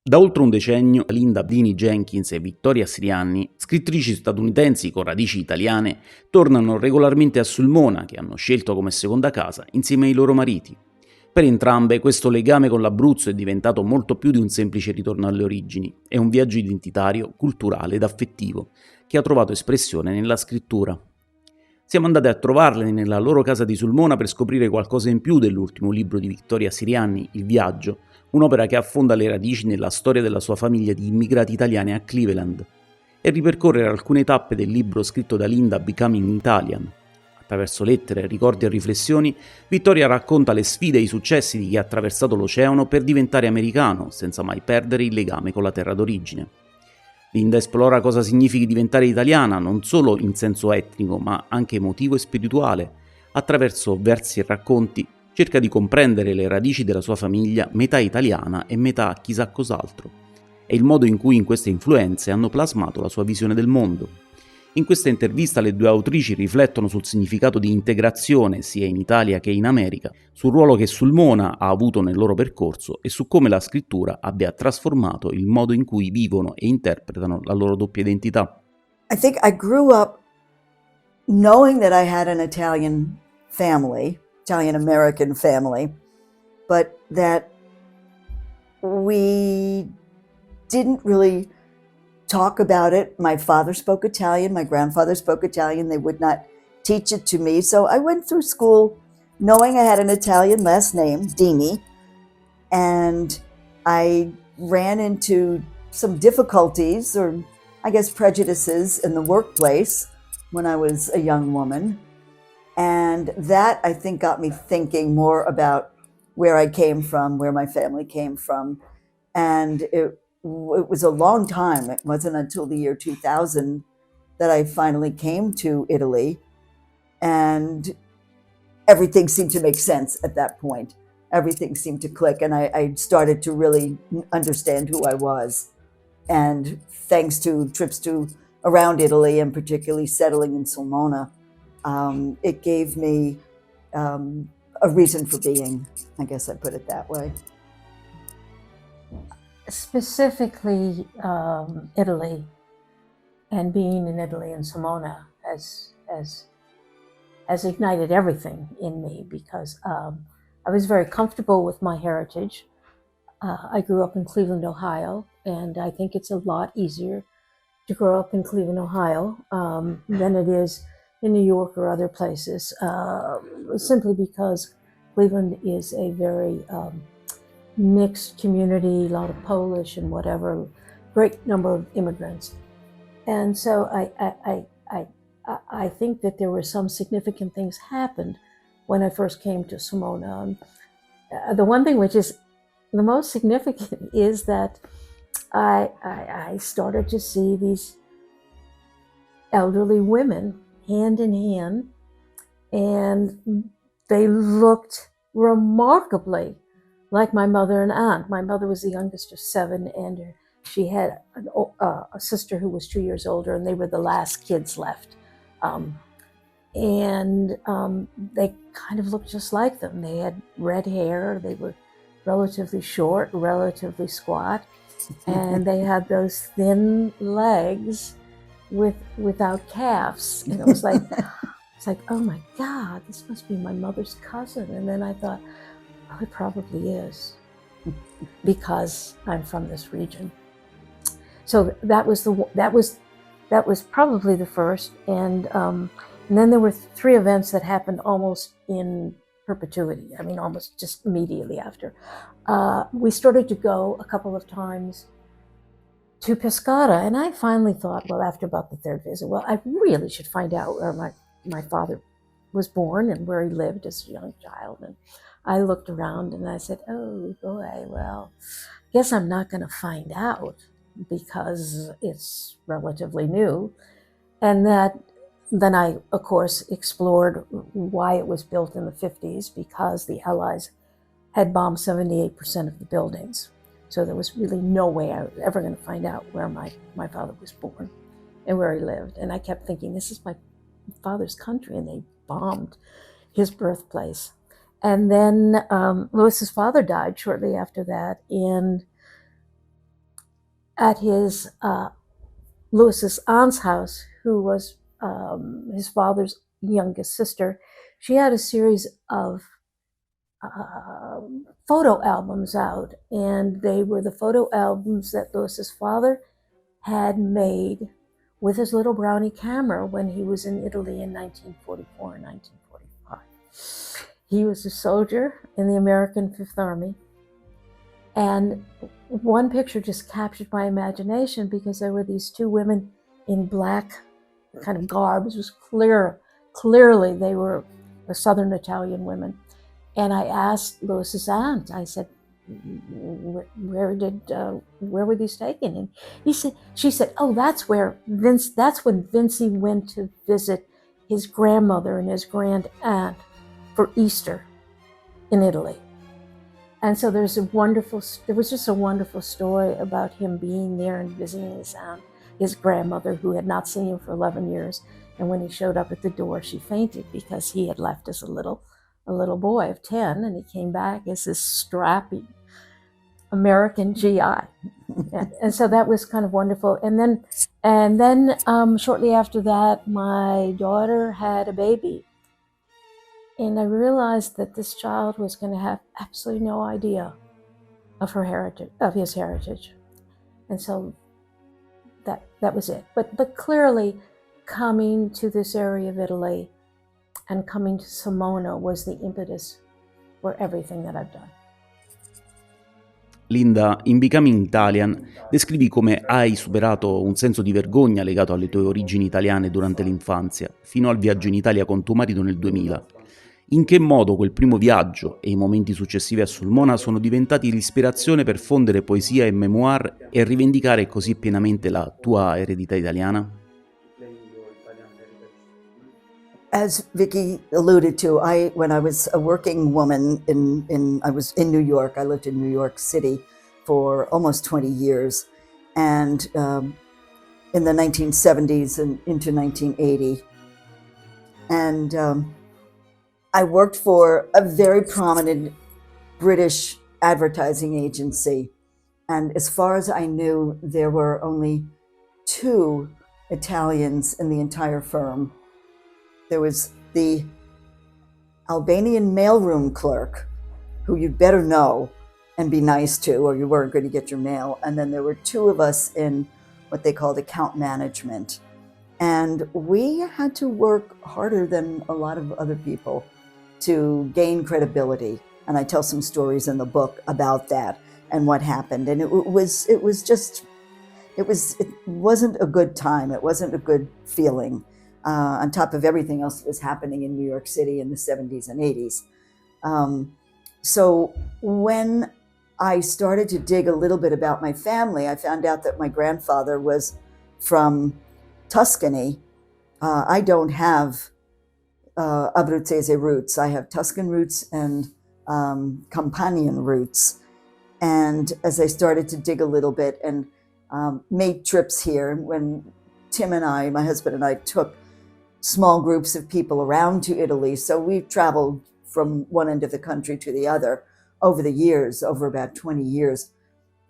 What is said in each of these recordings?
Da oltre un decennio, Linda Bdini Jenkins e Victoria Sirianni, scrittrici statunitensi con radici italiane, tornano regolarmente a Sulmona, che hanno scelto come seconda casa, insieme ai loro mariti. Per entrambe questo legame con l'Abruzzo è diventato molto più di un semplice ritorno alle origini, è un viaggio identitario, culturale ed affettivo, che ha trovato espressione nella scrittura. Siamo andati a trovarle nella loro casa di Sulmona per scoprire qualcosa in più dell'ultimo libro di Victoria Sirianni, Il Viaggio, un'opera che affonda le radici nella storia della sua famiglia di immigrati italiani a Cleveland, e ripercorrere alcune tappe del libro scritto da Linda Becoming Italian. Attraverso lettere, ricordi e riflessioni, Vittoria racconta le sfide e i successi di chi ha attraversato l'oceano per diventare americano, senza mai perdere il legame con la terra d'origine. Linda esplora cosa significhi diventare italiana, non solo in senso etnico, ma anche emotivo e spirituale. Attraverso versi e racconti cerca di comprendere le radici della sua famiglia, metà italiana e metà chissà cos'altro, e il modo in cui in queste influenze hanno plasmato la sua visione del mondo. In questa intervista le due autrici riflettono sul significato di integrazione sia in Italia che in America, sul ruolo che Sulmona ha avuto nel loro percorso e su come la scrittura abbia trasformato il modo in cui vivono e interpretano la loro doppia identità. I think I grew up knowing that I had an Italian family, Italian American family, but that we didn't really talk about it. My father spoke Italian, my grandfather spoke Italian. They would not teach it to me. So I went through school knowing I had an Italian last name, Dini, and I ran into some difficulties, or I guess prejudices, in the workplace when I was a young woman. And that, I think, got me thinking more about where I came from, where my family came from. And it was a long time. It wasn't until the year 2000 that I finally came to Italy. And everything seemed to make sense at that point. Everything seemed to click, and I started to really understand who I was. And thanks to trips to around Italy, and particularly settling in Sulmona, it gave me a reason for being. I guess I put it that way. Specifically, Italy, and being in Italy and Sulmona has ignited everything in me, because I was very comfortable with my heritage. I grew up in Cleveland, Ohio, and I think it's a lot easier to grow up in Cleveland, Ohio, than it is in New York or other places, simply because Cleveland is a very mixed community, a lot of Polish and whatever, great number of immigrants. And so I think that there were some significant things happened when I first came to Sulmona. The one thing which is the most significant is that I started to see these elderly women hand in hand, and they looked remarkably like my mother and aunt. My mother was the youngest of seven, and she had a sister who was 2 years older, and they were the last kids left. They kind of looked just like them. They had red hair, they were relatively short, relatively squat, and they had those thin legs without calves. And it was like, it's like, oh my God, this must be my mother's cousin. And then I thought, oh, it probably is, because I'm from this region. So that was probably the first. And then there were three events that happened almost in perpetuity. I mean, almost just immediately after. We started to go a couple of times to Pescara, and I finally thought, well, after about the third visit, well, I really should find out where my father was born and where he lived as a young child. And I looked around and I said, oh boy, well, guess I'm not going to find out, because it's relatively new. And then I, of course, explored why it was built in the 50s, because the Allies had bombed 78% of the buildings. So there was really no way I was ever going to find out where my father was born and where he lived. And I kept thinking, this is my father's country, and they bombed his birthplace. And then Louis's father died shortly after that, and at his Lewis's aunt's house, who was his father's youngest sister. She had a series of photo albums out, and they were the photo albums that Lewis's father had made with his little brownie camera when he was in Italy in 1944 and 1945. He was a soldier in the American Fifth Army, and one picture just captured my imagination because there were these two women in black kind of garbs. It was clearly they were the Southern Italian women. And I asked Lewis's aunt, I said, where were these taken? And she said, oh, that's when Vincy went to visit his grandmother and his grand aunt for Easter in Italy. And so there was just a wonderful story about him being there and visiting his aunt, his grandmother, who had not seen him for 11 years. And when he showed up at the door, she fainted because he had left as a little boy of 10, and he came back as this strappy American GI. And so that was kind of wonderful. And then shortly after that, my daughter had a baby. And I realized that this child was going to have absolutely no idea of his heritage. And so that was it. But clearly, coming to this area of Italy and coming to Sulmona was the impetus for everything that I've done. Linda, in Becoming Italian descrivi come hai superato un senso di vergogna legato alle tue origini italiane durante l'infanzia, fino al viaggio in Italia con tuo marito nel 2000. In che modo quel primo viaggio e i momenti successivi a Sulmona sono diventati l'ispirazione per fondere poesia e memoir e rivendicare così pienamente la tua eredità italiana? As Vicky alluded to, when I was a working woman I was in New York. I lived in New York City for almost 20 years, and in the 1970s and into 1980. And I worked for a very prominent British advertising agency. And as far as I knew, there were only 2 Italians in the entire firm. There was the Albanian mailroom clerk, who you'd better know and be nice to, or you weren't going to get your mail. And then there were 2 of us in what they called account management. And we had to work harder than a lot of other people to gain credibility. And I tell some stories in the book about that and what happened. And it wasn't a good time. It wasn't a good feeling. On top of everything else that was happening in New York City in the 70s and 80s. So when I started to dig a little bit about my family, I found out that my grandfather was from Tuscany. I don't have Abruzzese roots. I have Tuscan roots and Campanian roots. And as I started to dig a little bit and made trips here, when Tim and I, my husband and I, took small groups of people around to Italy. So we traveled from one end of the country to the other over the years, over about 20 years.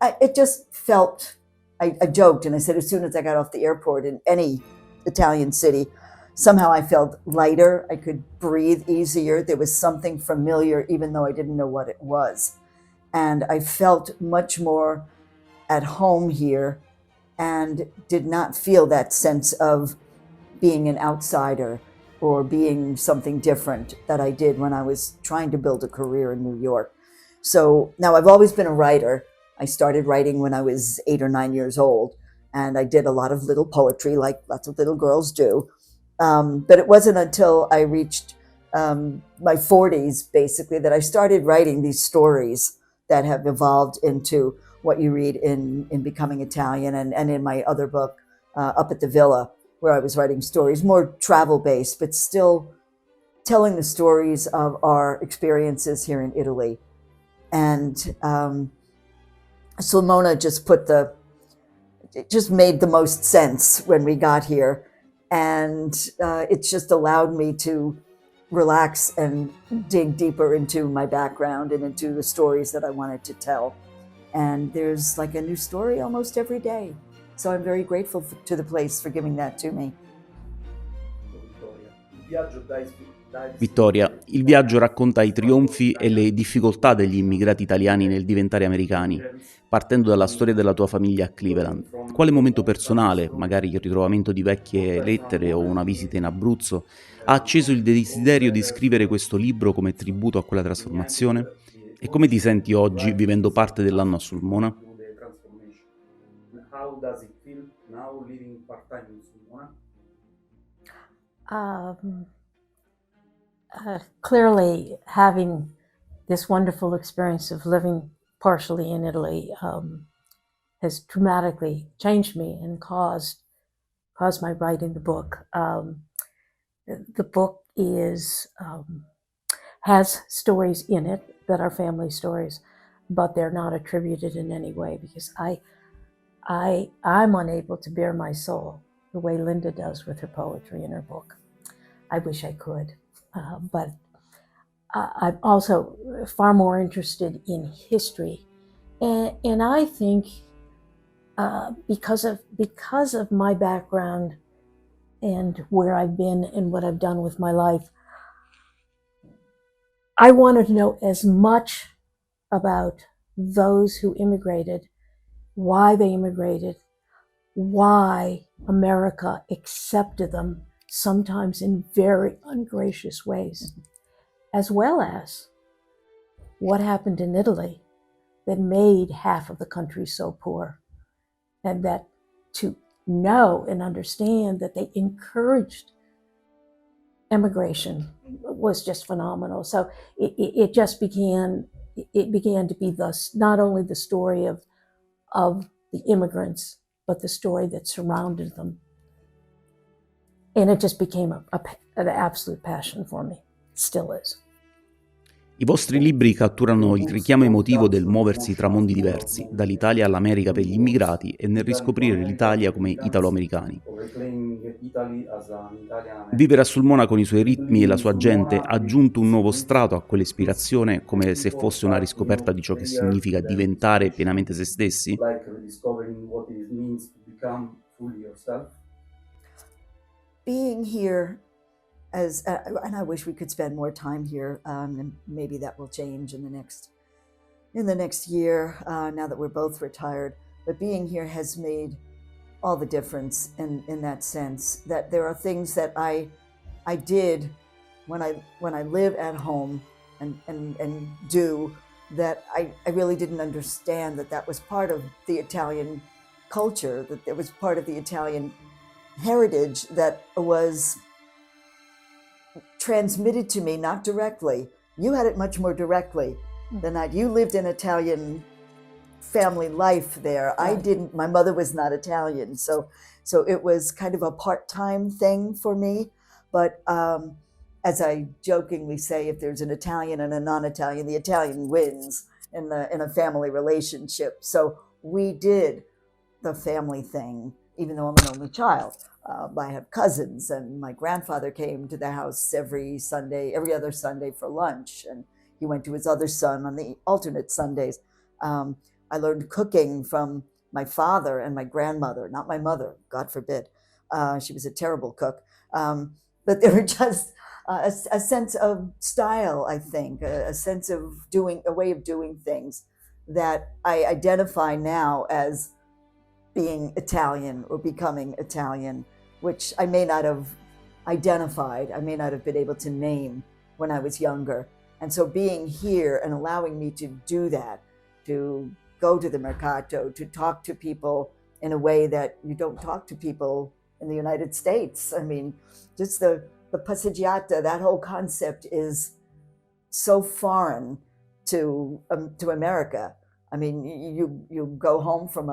It just felt, I joked and I said, as soon as I got off the airport in any Italian city, somehow I felt lighter. I could breathe easier. There was something familiar, even though I didn't know what it was. And I felt much more at home here and did not feel that sense of being an outsider or being something different that I did when I was trying to build a career in New York. So now I've always been a writer. I started writing when I was 8 or 9 years old, and I did a lot of little poetry like lots of little girls do. But it wasn't until I reached my 40s, basically, that I started writing these stories that have evolved into what you read in Becoming Italian and in my other book, Up at the Villa, where I was writing stories, more travel-based, but still telling the stories of our experiences here in Italy. And Sulmona just made the most sense when we got here. And it's just allowed me to relax and dig deeper into my background and into the stories that I wanted to tell. and there's like a new story almost every day. So I'm very grateful to the place for giving that to me. Vittoria, il viaggio racconta i trionfi e le difficoltà degli immigrati italiani nel diventare americani, partendo dalla storia della tua famiglia a Cleveland. Quale momento personale, magari il ritrovamento di vecchie lettere o una visita in Abruzzo, ha acceso il desiderio di scrivere questo libro come tributo a quella trasformazione? E come ti senti oggi vivendo parte dell'anno a Sulmona? Um, Clearly, having this wonderful experience of living partially in Italy has dramatically changed me and caused my writing the book. The book has stories in it that are family stories, but they're not attributed in any way because I'm unable to bare my soul the way Linda does with her poetry in her book. I wish I could, but I'm also far more interested in history, and I think because of my background and where I've been and what I've done with my life, I wanted to know as much about those who immigrated, why they immigrated, why America accepted them, sometimes in very ungracious ways, as well as what happened in Italy that made half of the country so poor, and that to know and understand that they encouraged immigration was just phenomenal. So it began to be not only the story of the immigrants, but the story that surrounded them. And it just became an absolute passion for me. It still is. I vostri libri catturano il richiamo emotivo del muoversi tra mondi diversi, dall'Italia all'America per gli immigrati e nel riscoprire l'Italia come italo-americani. Vivere a Sulmona con i suoi ritmi e la sua gente ha aggiunto un nuovo strato a quell'ispirazione, come se fosse una riscoperta di ciò che significa diventare pienamente se stessi? Being here and I wish we could spend more time here, and maybe that will change in the next year, now that we're both retired. But being here has made all the difference in that sense, that there are things that I did when I live at home and do that I really didn't understand that was part of the Italian culture, that it was part of the Italian heritage that was transmitted to me, not directly. You had it much more directly than that. You lived in Italian family life there. Right. I didn't. My mother was not Italian, so it was kind of a part-time thing for me. But as I jokingly say, if there's an Italian and a non-Italian, the Italian wins in a family relationship. So we did the family thing, even though I'm an only child. I have cousins, and my grandfather came to the house every other Sunday for lunch, and he went to his other son on the alternate Sundays. I learned cooking from my father and my grandmother, not my mother, God forbid. She was a terrible cook. But there were just a sense of style, I think, a sense of a way of doing things that I identify now as being Italian or becoming Italian, which I may not have identified, I may not have been able to name when I was younger. And so being here and allowing me to do that, to go to the mercato, to talk to people in a way that you don't talk to people in the United States. I mean, just the passeggiata, that whole concept is so foreign to America. I mean, you go home from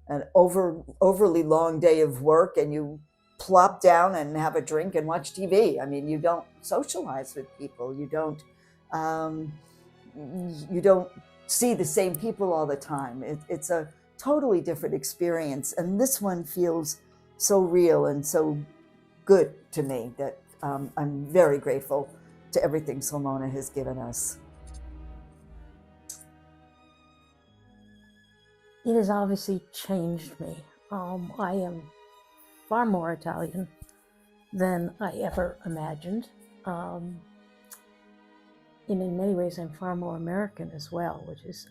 an overly long day of work and you plop down and have a drink and watch TV. I mean, you don't socialize with people. You don't see the same people all the time. It's a totally different experience. And this one feels so real and so good to me that I'm very grateful to everything Sulmona has given us. it has obviously changed me. I am far more Italian than I ever imagined. And in many ways, I'm far more American as well, which is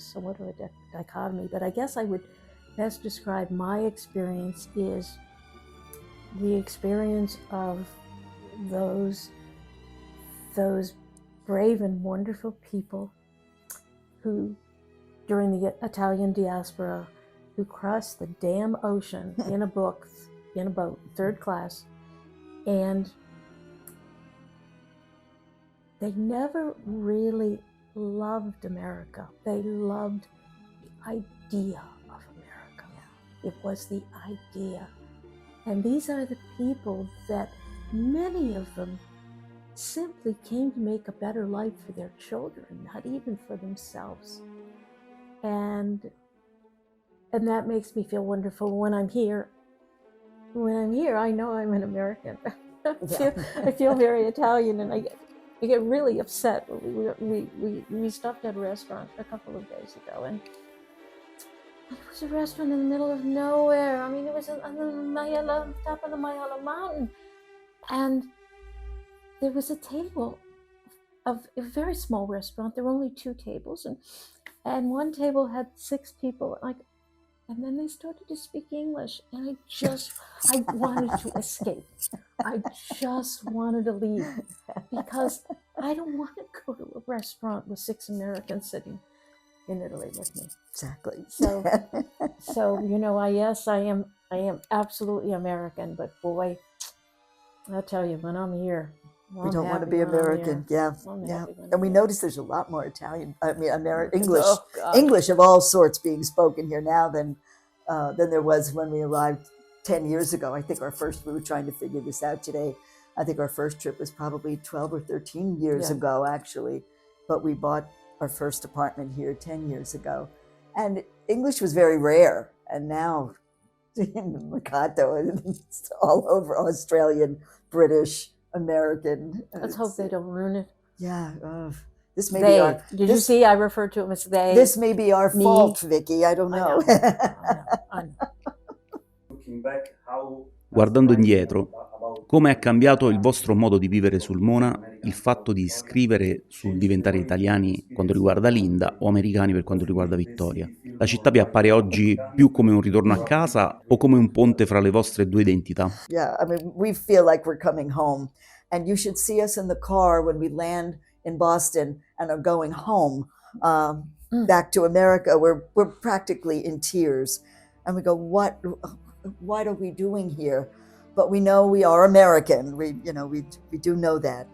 somewhat of a dichotomy. But I guess I would best describe my experience is the experience of those brave and wonderful people who, during the Italian diaspora, who crossed the damn ocean in a boat, third class, and they never really loved America. They loved the idea of America. It was the idea. And these are the people that many of them simply came to make a better life for their children, not even for themselves. And that makes me feel wonderful when I'm here. When I'm here, I know I'm an American. I feel very Italian, and I get really upset. We stopped at a restaurant a couple of days ago, and it was a restaurant in the middle of nowhere. I mean, it was on the top of the Mayala Mountain, and there was a table of a very small restaurant. There were only 2 tables, and one table had 6 people. And then they started to speak English, and I wanted to escape. I just wanted to leave because I don't want to go to a restaurant with 6 Americans sitting in Italy with me. Exactly. So I am absolutely American, but boy, I'll tell you, when I'm here, We don't want to be American. Yeah. And we notice there's a lot more English, Oh, God. English of all sorts being spoken here now than there was when we arrived 10 years ago. I think we were trying to figure this out today. I think our first trip was probably 12 or 13 years ago, actually. But we bought our first apartment here 10 years ago. And English was very rare. And now in Mercato, it's all over Australian, British, American. Let's hope they don't ruin it. Yeah. This may be our. Did you see? I referred to them as they. This may be our fault, Vicky. I don't know. I know. Guardando indietro, come è cambiato il vostro modo di vivere sul Mona il fatto di scrivere sul diventare italiani quando riguarda Linda o americani per quanto riguarda Vittoria? La città vi appare oggi più come un ritorno a casa o come un ponte fra le vostre 2 identità? Yeah, I mean, we feel like we're coming home. And you should see us in the car when we land in Boston and are going home back to America. We're practically in tears. And we go, what are we doing here? But we know we are American. We do know that.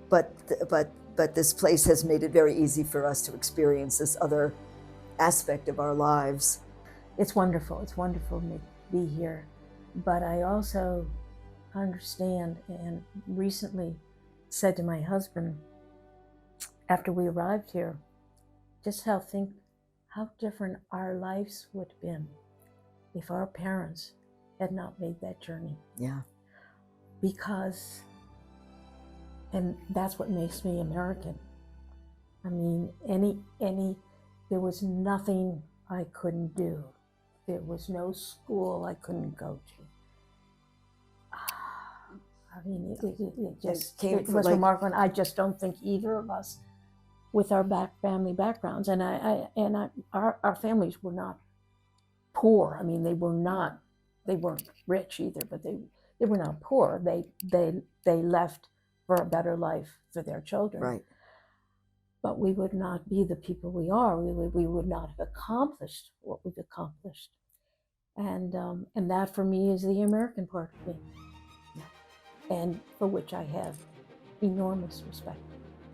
But this place has made it very easy for us to experience this other aspect of our lives. It's wonderful. It's wonderful to be here. But I also understand, and recently said to my husband after we arrived here, just how different our lives would have been if our parents had not made that journey. Yeah. Because, and that's what makes me American. I mean, there was nothing I couldn't do. There was no school I couldn't go to. I mean, it was remarkable. And I just don't think either of us, with our family backgrounds, and our families were not poor. I mean, they weren't rich either, but they were not poor. They left for a better life for their children. Right. But we would not be the people we are. We would not have accomplished what we've accomplished. And that for me is the American part of me, and for which I have enormous respect.